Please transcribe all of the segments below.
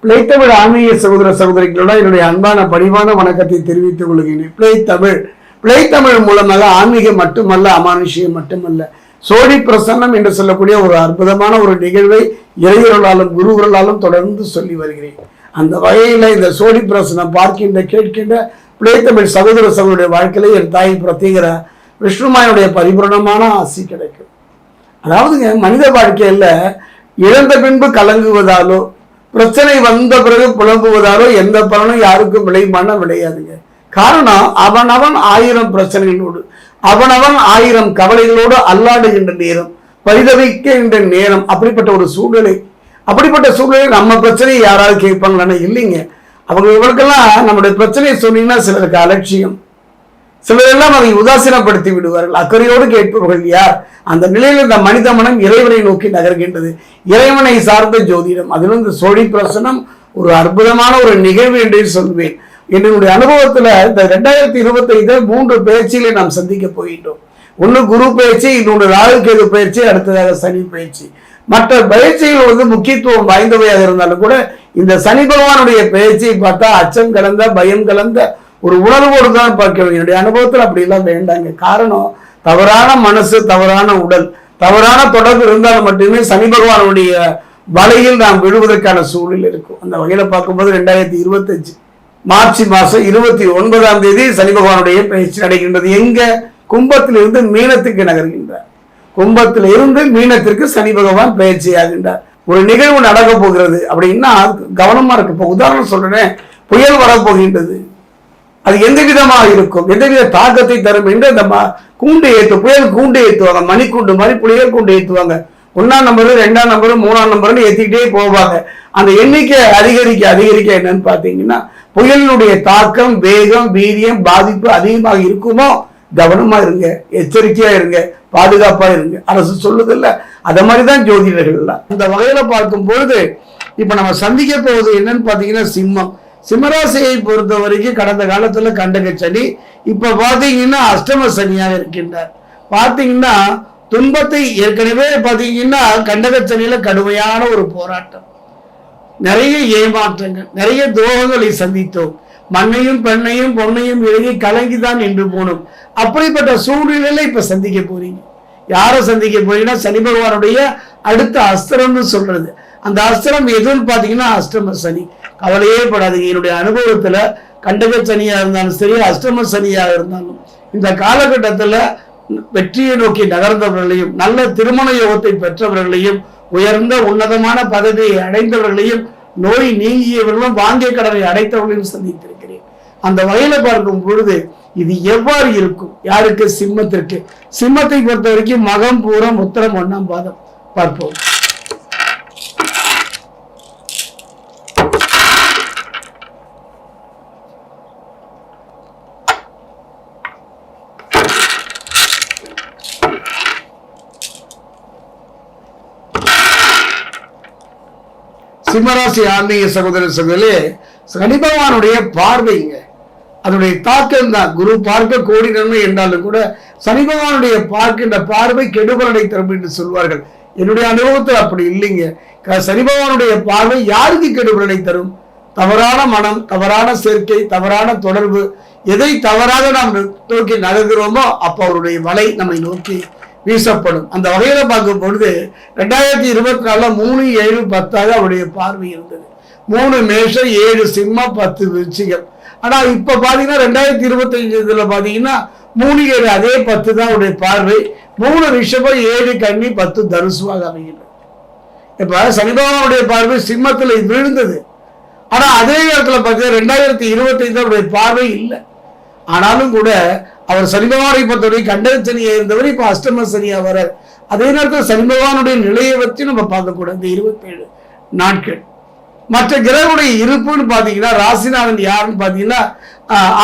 பிழைத்தமிழ் ஆன்மீக சகோதர சகோதரிகளோட என்னுடைய அன்பான பணிவான வணக்கத்தை தெரிவித்துக் கொள்கிறேன். பிழைத்தமிழ் மூலமாக ஆன்மீகம் மட்டுமல்ல, அமானுஷியம் மட்டுமல்ல, சோழி பிரசன்னம் என்று சொல்லக்கூடிய ஒரு அற்புதமான ஒரு நிகழ்வை இறையர்களாலும் குருவர்களாலும் தொடர்ந்து சொல்லி வருகிறேன். அந்த வகையில் இந்த சோழி பிரசன்னம் பார்க்கின்ற கேட்கின்ற பிழைத்தமிழ் சகோதர சகோதரிய வாழ்க்கையில என் தாய் பிரத்யேகிற விஷ்ணுமாயனுடைய பரிபூரணமான ஆசி கிடைக்கும். அதாவதுங்க, மனித வாழ்க்கையில் இழந்த பின்பு கலங்குவதாலோ, பிரச்சனை வந்த பிறகு புலம்புவதாலோ எந்த பலனும் யாருக்கும் விளையுமான விளையாதுங்க. காரணம், அவனவன் 1000 பிரச்சனைகளோடு, அவனவன் 1000 கவலைகளோடு அல்லாடுகின்ற நேரம், பரிதவிக்கின்ற நேரம், அப்படிப்பட்ட ஒரு சூழ்நிலை. அப்படிப்பட்ட சூழ்நிலை நம்ம பிரச்சனையை யாராவது கேட்பாங்களான்னு இல்லைங்க. அவங்களுக்கெல்லாம் நம்முடைய பிரச்சனையை சொன்னீங்கன்னா சிலருக்கு அலட்சியம், சிலரெல்லாம் அதை உதாசீனப்படுத்தி விடுவார்கள். அக்கறையோடு கேட்பவர்கள் யார்? அந்த நிலையில் இந்த மனித மனம் இறைவனை நோக்கி நகர்கின்றது. இறைவனை சார்ந்த ஜோதிடம், அதிலும் இந்த சோழி பிரசனம் ஒரு அற்புதமான ஒரு நிகழ்வு என்று சொல்வேன். என்னுடைய அனுபவத்தில் இந்த 2025 3 பயிற்சிகளை நாம் சந்திக்க போகின்றோம். ஒன்று குரு பயிற்சி, இன்னொன்று ராகு கேது பயிற்சி, அடுத்ததாக சனி பயிற்சி. மற்ற பயிற்சிகள் முக்கியத்துவம் வாய்ந்தவையாக இருந்தாலும் கூட இந்த சனி பகவானுடைய பயிற்சியை பார்த்தா அச்சம் கலந்த, பயம் கலந்த ஒரு உணர்வோடு தான் பார்க்கிறோம். என்னுடைய அனுபவத்தில் அப்படிலாம் வேண்டாங்க. காரணம், தவறான மனசு, தவறான உடல், தவறான தொடர்பு இருந்தால் மட்டுமே சனி பகவானுடைய வலையில் நாம் விழுவதற்கான சூழல் இருக்கும். அந்த வகையில் பார்க்கும்போது 2025 மார்ச் மாதம் 29ஆம் தேதி சனி பகவானுடைய பயிற்சி நடைகின்றது. எங்க? கும்பத்திலிருந்து மீனத்துக்கு நகர்கின்றார். கும்பத்தில் இருந்து மீனத்திற்கு சனி பகவான் பயிற்சி ஆகின்றார். ஒரு நிகழ்வு நடக்க போகிறது அப்படின்னா கவனமா இருக்கு. இப்போ உதாரணம் சொல்றேன், புயல் வரப்போகின்றது. அது எந்த விதமாக இருக்கும், எந்தவித தாக்கத்தை தரும் என்று அந்த கூண்டு புயல் கூண்டு ஏற்றுவாங்க. மணிக்கூண்டு மாதிரி புயல் கூண்டு ஏற்றுவாங்க. 1ஆம் நம்பர், 2ஆம் நம்பர், 3ஆம் நம்பர்னு ஏற்றிக்கிட்டே போவாங்க. அந்த எண்ணிக்கை அதிகரிக்க என்னன்னு பார்த்தீங்கன்னா புயலினுடைய தாக்கம், வேகம், வீரியம், பாதிப்பு அதிகமாக இருக்குமோ கவனமா இருங்க, எச்சரிக்கையா இருங்க, பாதுகாப்பா இருங்க. அரசு சொல்லுதில்ல, அத மாதிரிதான் ஜோதிடர்கள். அந்த வகையில பார்க்கும் பொழுது இப்ப நம்ம சந்திக்க போவது என்னன்னு பாத்தீங்கன்னா சிம்மம். சிம்மராசியை பொறுத்த வரைக்கும் கடந்த காலத்துல கண்டக சனி, இப்ப பாத்தீங்கன்னா அஷ்டம சனியாக இருக்கின்றார். பாத்தீங்கன்னா துன்பத்தை ஏற்கனவே பாத்தீங்கன்னா கண்டக சனியில கடுமையான ஒரு போராட்டம், நிறைய ஏமாற்றங்கள், நிறைய துரோகங்களை சந்தித்தோம். மண்ணையும் பெண்ணையும் பொண்ணையும் எழுதி கலங்கிதான் நின்று போனோம். அப்படிப்பட்ட சூழ்நிலையில இப்ப சந்திக்க போறீங்க. யாரை சந்திக்க போறீங்கன்னா சனி பகவானுடைய அடுத்த அஸ்திரம்னு சொல்றது. அந்த அஸ்திரம் எதுன்னு பாத்தீங்கன்னா அஷ்டம சனி. கவலையே படாதீங்க. என்னுடைய அனுபவத்துல கண்டக சனியா இருந்தாலும் சரி, அஷ்டம சனியாக இருந்தாலும் இந்த காலகட்டத்துல வெற்றியை நோக்கி நகர்ந்தவர்களையும், நல்ல திருமண யோகத்தை பெற்றவர்களையும், உயர்ந்த உன்னதமான பதவியை அடைந்தவர்களையும், நோய் நீங்கியவர்களும், வாங்கிய கடனை அடைத்தவர்களையும் சந்தித்திருக்கிறேன். அந்த வகையில பார்க்கும் பொழுது இது எவ்வாறு இருக்கும்? யாருக்கு? சிம்மத்திற்கு. சிம்மத்தை பொறுத்த வரைக்கும் மகம், பூரம், உத்திரம், 1ஆம் பாதம் பார்ப்போம். சிம்மராசி ஆன்மீக சகோதர சகோதரே, சனி பகவானுடைய பார்வைங்க, அதனுடைய தாக்கம் தான். குரு பார்க்க கோடி நன்மை என்றாலும் கூட சனி பகவானுடைய பார்க்கின்ற பார்வை கெடுபலனை தரும் என்று சொல்வார்கள். என்னுடைய அனுபவத்தில் அப்படி இல்லைங்க. சனி பகவானுடைய பார்வை யாருக்கு கெடுபலனை தரும்? தவறான மனம், தவறான சேர்க்கை, தவறான தொடர்பு, எதை தவறாக நாம் நோக்கி நகர்கிறோமோ அப்போ அவருடைய வலை நம்மை நோக்கி வீசப்படும். அந்த வகையில பார்க்கும் பொழுது 2024 3, 7, 10 அவருடைய பார்வை இருந்தது. 3 மேஷம், 7 சிம்மம், 10 விருச்சிகம். ஆனா இப்ப பாத்தீங்கன்னா 2025 பாத்தீங்கன்னா 3, 7 அதே 10 தான் அவருடைய பார்வை. 3 ரிஷபம், 7 கன்னி, 10 தனுசுவாக அமைகிறது. இப்ப சனி பகவானுடைய பார்வை சிம்மத்துல விழுந்தது. ஆனா அதே நேரத்துல பாத்தீங்கன்னா 2025 அவருடைய பார்வை இல்லை. ஆனாலும் கூட அவர் சனி பகவானை பொறுத்தவரை கண்டக சனியா இருந்தவர் இப்ப அஷ்டம சனியா வர. அதே நேரத்தில் சனி பகவானுடைய நிலையை வச்சு நம்ம பார்க்கக்கூடாது. இந்த 27 நாட்கள் மற்ற கிரகனுடைய இருப்புன்னு பாத்தீங்கன்னா ராசிநாதன் யாருன்னு பாத்தீங்கன்னா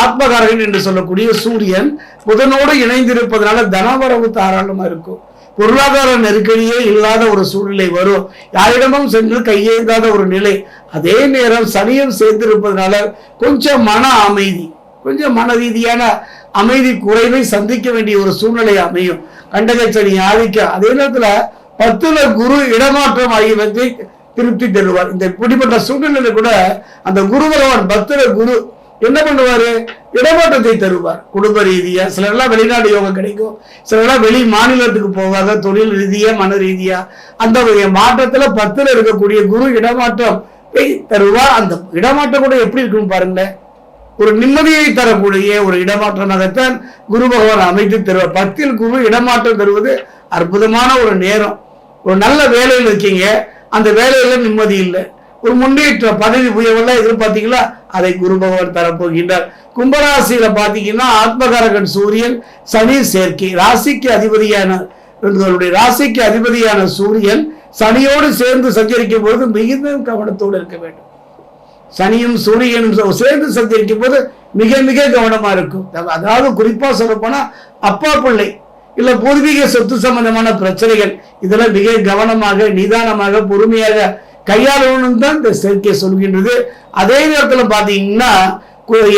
ஆத்மகாரகன் என்று சொல்லக்கூடிய சூரியன் புதனோடு இணைந்திருப்பதனால தனவரவு தாராளமா இருக்கும். பொருளாதார நெருக்கடியே இல்லாத ஒரு சூழ்நிலை வரும். யாரிடமும் சென்று கையேந்தாத ஒரு நிலை. அதே நேரம் சனியும் சேர்ந்திருப்பதனால கொஞ்சம் மன அமைதி, கொஞ்சம் மன ரீதியான அமைதி குறைவை சந்திக்க வேண்டிய ஒரு சூழ்நிலை அமையும். கண்டக சனி ஆதிக்க. அதே நேரத்துல 10ல குரு இடமாற்றம் ஆகியவற்றை திருப்தி தருவார். இந்த இப்படிப்பட்ட சூழ்நிலையில கூட அந்த குரு பகவான் பக்தர குரு என்ன பண்ணுவாரு, இடமாற்றத்தை தருவார். குடும்ப ரீதியா சிலரெல்லாம் வெளிநாடு யோகம் கிடைக்கும், சிலரெல்லாம் வெளி மாநிலத்துக்கு போவாங்க, தொழில் ரீதியா மன ரீதியா. அந்த மாற்றத்துல பத்துல இருக்கக்கூடிய குரு இடமாற்றம் தருவார். அந்த இடமாற்றம் கூட எப்படி இருக்கும் பாருங்களேன், ஒரு நிம்மதியை தரக்கூடிய ஒரு இடமாற்றமாகத்தான் குரு பகவான் அமைத்து தருவார். பத்தில் குரு இடமாற்றம் தருவது அற்புதமான ஒரு நேரம். ஒரு நல்ல வேலையில் இருக்கீங்க, அந்த வேலையில நிம்மதி இல்லை, ஒரு முன்னேற்ற பதவி உயர்வெல்லாம் எதிர்பார்த்தீங்களா, அதை குரு பகவான் தரப்போகின்றார். கும்பராசியில பாத்தீங்கன்னா ஆத்மகாரகன் சூரியன் சனி சேர்க்கை, ராசிக்கு அதிபதியான சூரியன் சனியோடு சேர்ந்து சஞ்சரிக்கும் போது மிகுந்த கவனத்தோடு இருக்க வேண்டும். சனியும் சூரியனும் சேர்ந்து சஞ்சரிக்கும் போது மிக மிக கவனமா இருக்கும். அதாவது குறிப்பா சொல்ல போனா அப்பா பிள்ளை இல்ல பூர்வீக சொத்து சம்பந்தமான பிரச்சனைகள், இதெல்லாம் மிக கவனமாக நிதானமாக பொறுமையாக கையாளணும் தான் இந்த சேர்க்கை சொல்கின்றது. அதே நேரத்தில் பாத்தீங்கன்னா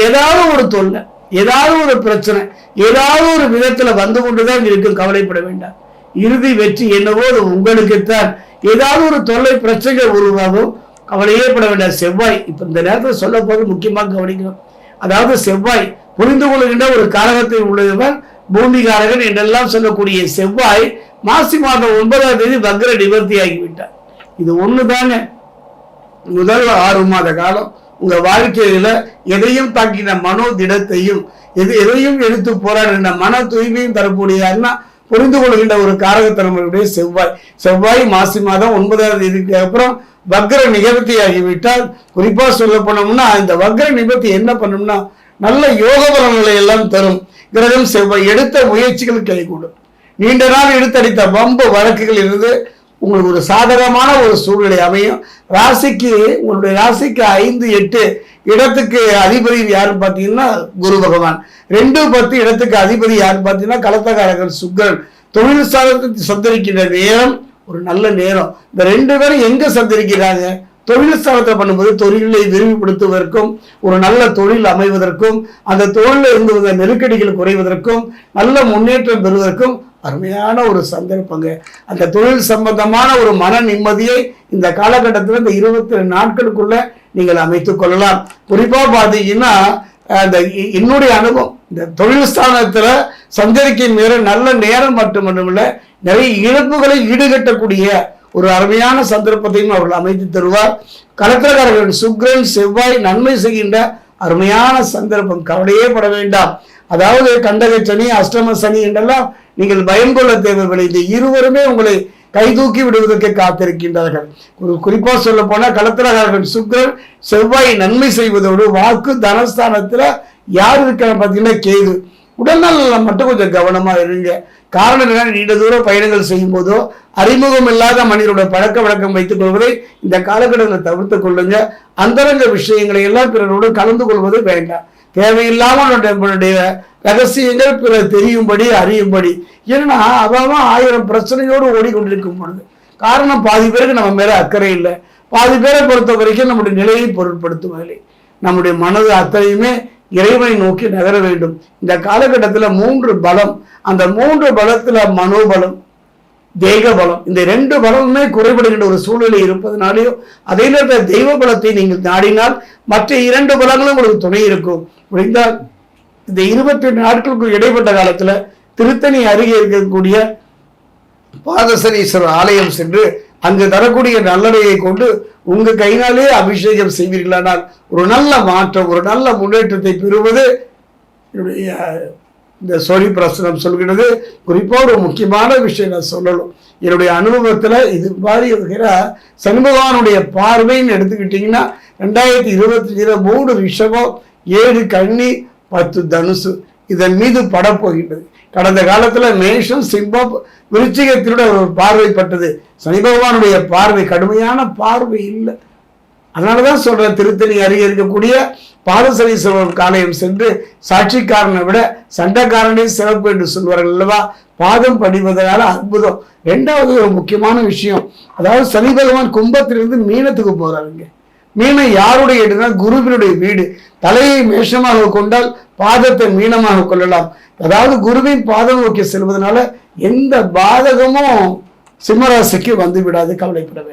ஏதாவது ஒரு தொல்லை, ஏதாவது ஒரு பிரச்சனை, ஏதாவது ஒரு விதத்துல வந்து கொண்டுதான் இருக்கும். கவலைப்பட வேண்டாம், இறுதி வெற்றி என்னவோ அது உங்களுக்குத்தான். ஏதாவது ஒரு தொல்லை பிரச்சனைகள் உருவாகும், கவலையே பட வேண்டாம். செவ்வாய் இப்ப இந்த நேரத்தில் சொல்ல போது முக்கியமாக கவனிக்கணும். அதாவது செவ்வாய் புரிந்து கொள்கின்ற ஒரு காரகத்தில் உள்ளவர் பூமிகாரகன் என்றெல்லாம் சொல்லக்கூடிய செவ்வாய் மாசி மாதம் 9ஆம் தேதி வக்ர நிவர்த்தி ஆகிவிட்டார். இது ஒண்ணுதானே முதல் 6 மாத காலம் உங்க வாழ்க்கையில எதையும் தாக்கின மனோ திடத்தையும் எதையும் எடுத்து போராடுகின்ற மன தூய்மையும் தரக்கூடியன்னா புரிந்து கொள்கின்ற ஒரு காரகத்தனமுடைய செவ்வாய் மாசி மாதம் 9ஆம் தேதிக்கு அப்புறம் வக்ர நிவர்த்தி ஆகிவிட்டால், குறிப்பா சொல்ல போனோம்னா இந்த வக்ர நிவர்த்தி என்ன பண்ணும்னா நல்ல யோக பலன்களை எல்லாம் தரும். கிரகம் செவ்வாய் எடுத்த முயற்சிகள் கைகூடும். நீண்ட நாள் எடுத்தடித்த வம்பு வழக்குகள் இருந்து உங்களுக்கு ஒரு சாதகமான ஒரு சூழ்நிலை அமையும். உங்களுடைய ராசிக்கு 5, 8 இடத்துக்கு அதிபதி யாருன்னு பார்த்தீங்கன்னா குரு பகவான். 2, 10 இடத்துக்கு அதிபதி யாருன்னு பார்த்தீங்கன்னா கலத்தகாரகன் சுக்கிரன். தொழில் ஸ்தானத்தை சந்தரிக்கின்ற நேரம் ஒரு நல்ல நேரம். இந்த 2 பேரும் எங்க சந்தரிக்கிறாங்க, தொழில் ஸ்தானத்தை பண்ணும்போது தொழிலை விரிவுபடுத்துவதற்கும் ஒரு நல்ல தொழில் அமைவதற்கும் அந்த தொழிலில் இருந்து வந்த நெருக்கடிகள் குறைவதற்கும் நல்ல முன்னேற்றம் பெறுவதற்கும் அருமையான ஒரு சந்தர்ப்பங்க. அந்த தொழில் சம்பந்தமான ஒரு மன நிம்மதியை இந்த காலகட்டத்தில் இந்த 22 நாட்களுக்குள்ள நீங்கள் அமைத்துக் கொள்ளலாம். குறிப்பா பாத்தீங்கன்னா அந்த என்னுடைய அனுபவம் இந்த தொழில் ஸ்தானத்துல சஞ்சரிக்கும் நல்ல நேரம் மட்டுமல்ல, நிறைய இழப்புகளை ஈடுகட்டக்கூடிய ஒரு அருமையான சந்தர்ப்பத்தையும் அவர்கள் அமைத்து தருவார். கலத்திரக்காரர்கள் சுக்கிரன் செவ்வாய் நன்மை செய்கின்ற அருமையான சந்தர்ப்பம், கவலையே பட வேண்டாம். அதாவது கண்டக சனி அஷ்டம சனி என்றெல்லாம் நீங்கள் பயம் கொள்ள தேவையில்லை. இந்த இருவருமே உங்களை கைதூக்கி விடுவதற்கு காத்திருக்கின்றார்கள். ஒரு குறிப்பா சொல்ல போனா கலத்திரக்காரர்கள் சுக்கிரன் செவ்வாய் நன்மை செய்வதோடு வாக்கு தனஸ்தானத்துல யார் இருக்கிற பார்த்தீங்கன்னா கேது. உடல்நலம் மட்டும் கொஞ்சம் கவனமா இருங்க. காரணம் என்ன, நீண்ட தூர பயணங்கள் செய்யும் போதோ அறிமுகம் இல்லாத மனிதரோட பழக்க வழக்கம் வைத்துக் கொள்வதை இந்த காலகட்டத்தில் தவிர்த்துக் கொள்ளுங்க. அந்தரங்க விஷயங்களை எல்லாம் பிறரோடு கலந்து கொள்வது வேண்டாம். தேவையில்லாமல் நம்மளுடைய ரகசியங்கள் பிறர் தெரியும்படி அறியும்படி. ஏன்னா அதான் 1000 பிரச்சனையோடு ஓடிக்கொண்டிருக்கும் பொழுது காரணம் பாதி பேருக்கு நம்ம மேல அக்கறை இல்லை. பாதி பேரை பொறுத்த வரைக்கும் நம்முடைய நிலையை பொருட்படுத்துவதில்லை. நம்முடைய மனது அத்தனையுமே இறைவனை நோக்கி நகர வேண்டும். இந்த காலகட்டத்தில் 3 பலம், அந்த 3 பலத்துல மனோபலம் தெய்வ பலம், இந்த 2 பலமுமே குறைபடுகின்ற ஒரு சூழ்நிலை இருப்பதனாலேயோ அதே நேரத்தில் தெய்வ பலத்தை நீங்கள் நாடினால் மற்ற 2 பலங்களும் உங்களுக்கு துணை இருக்கும். முடிந்தால் இந்த 28 நாட்களுக்கு இடைப்பட்ட காலத்துல திருத்தணி அருகே இருக்கக்கூடிய பாதசனீஸ்வரர் ஆலயம் சென்று அங்கு தரக்கூடிய நல்லடையை கொண்டு உங்க கையினாலே அபிஷேகம் செய்வீர்களானால் ஒரு நல்ல மாற்றம், ஒரு நல்ல முன்னேற்றத்தை பெறுவது என்னுடைய இந்த சோழி பிரசனம் சொல்கிறது. குறிப்பா ஒரு முக்கியமான விஷயம் நான் சொல்லணும். என்னுடைய அனுபவத்துல இது மாதிரி இருக்கிற சனி பகவானுடைய பார்வைன்னு எடுத்துக்கிட்டீங்கன்னா 2025 3 ரிஷபம் 7 கன்னி 10 தனுசு இதன் மீது படப்போகின்றது. கடந்த காலத்துல மேஷம் சிம்மம் விருச்சிகத்தினுடைய ஒரு பார்வைப்பட்டது. சனி பகவானுடைய பார்வை கடுமையான பார்வை இல்லை. அதனாலதான் சொல்றேன், திருத்தணி அருகே இருக்கக்கூடிய பாதசனீஸ்வரர் ஆலயம் சென்று சாட்சிக்காரனை விட சண்டைக்காரனே சிறப்பு என்று சொல்வார்கள் அல்லவா. பாதம் படிவதனால அற்புதம். 2வது ஒரு முக்கியமான விஷயம், அதாவது சனி பகவான் கும்பத்திலிருந்து மீனத்துக்கு போறாருங்க. மீனம் யாருடைய இடம்னா குருவினுடைய வீடு. தலையை மேஷமாக கொண்டால் பாதத்தை மீனமாக கொள்ளலாம். அதாவது குருவின் பாதம் நோக்கி செல்வதனால எந்த பாதகமும் சிம்மராசிக்கு வந்து விடாது, கவலைப்பட வேண்டும்.